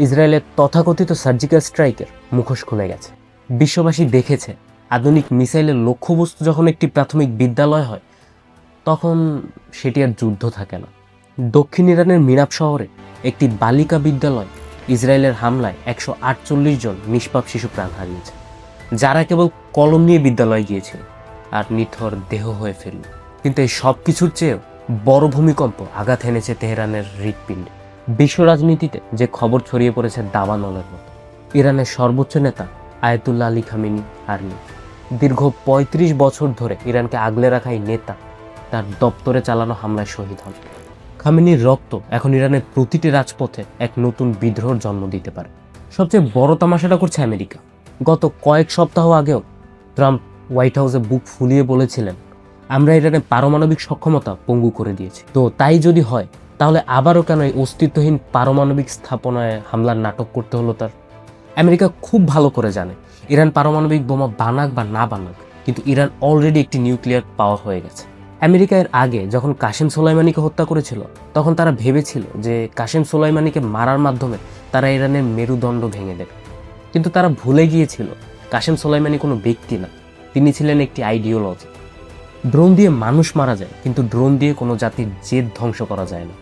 ইসরায়েলের তথাকথিত সার্জিক্যাল স্ট্রাইকের মুখোশ খুলে গেছে। বিশ্ববাসী দেখেছে আধুনিক মিসাইলের লক্ষ্যবস্তু যখন একটি প্রাথমিক বিদ্যালয় হয় তখন সেটি আর যুদ্ধ থাকে না। দক্ষিণ ইরানের মিরাব শহরে একটি বালিকা বিদ্যালয় ইসরায়েলের হামলায় 148 জন নিষ্পাপ শিশু প্রাণ হারিয়েছে, যারা কেবল কলম নিয়ে বিদ্যালয়ে গিয়েছিল আর নিথর দেহ হয়ে ফিরল। কিন্তু এই সব কিছুর চেয়েও বড় ভূমিকম্প আঘাত এনেছে তেহরানের হৃৎপিণ্ডে। বিশ্ব রাজনীতিতে যে খবর ছড়িয়ে পড়েছে দাবানলের মতো। ইরানের সর্বোচ্চ নেতা আয়াতুল্লাহ আলী খামেনি আর নেই। দীর্ঘ 35 বছর ধরে ইরানকে আগলে রাখা এই নেতা তার দপ্তরে চালানো হামলায় শহীদ হন। খামেনির রক্ত এখন ইরানের প্রতিটি রাজপথে এক নতুন বিদ্রোহের জন্ম দিতে পারে। সবচেয়ে বড় তামাশাটা করছে আমেরিকা। গত কয়েক সপ্তাহ আগেও ট্রাম্প হোয়াইট হাউসে বুক ফুলিয়ে বলেছিলেন, আমরা ইরানের পারমাণবিক সক্ষমতা পঙ্গু করে দিয়েছি। তো তাই যদি হয় তাহলে আবারও কেন এই অস্তিত্বহীন পারমাণবিক স্থাপনায় হামলার নাটক করতে হলো তার? আমেরিকা খুব ভালো করে জানে ইরান পারমাণবিক বোমা বানাক বা না বানাক, কিন্তু ইরান অলরেডি একটি নিউক্লিয়ার পাওয়ার হয়ে গেছে। আমেরিকা এর আগে যখন কাসেম সোলাইমানিকে হত্যা করেছিল তখন তারা ভেবেছিল যে কাসেম সোলাইমানিকে মারার মাধ্যমে তারা ইরানের মেরুদণ্ড ভেঙে দেবে। কিন্তু তারা ভুলে গিয়েছিল কাসেম সোলাইমানি কোনো ব্যক্তি না, তিনি ছিলেন একটি আইডিওলজি। ড্রোন দিয়ে মানুষ মারা যায়, কিন্তু ড্রোন দিয়ে কোনো জাতির জেদ ধ্বংস করা যায় না।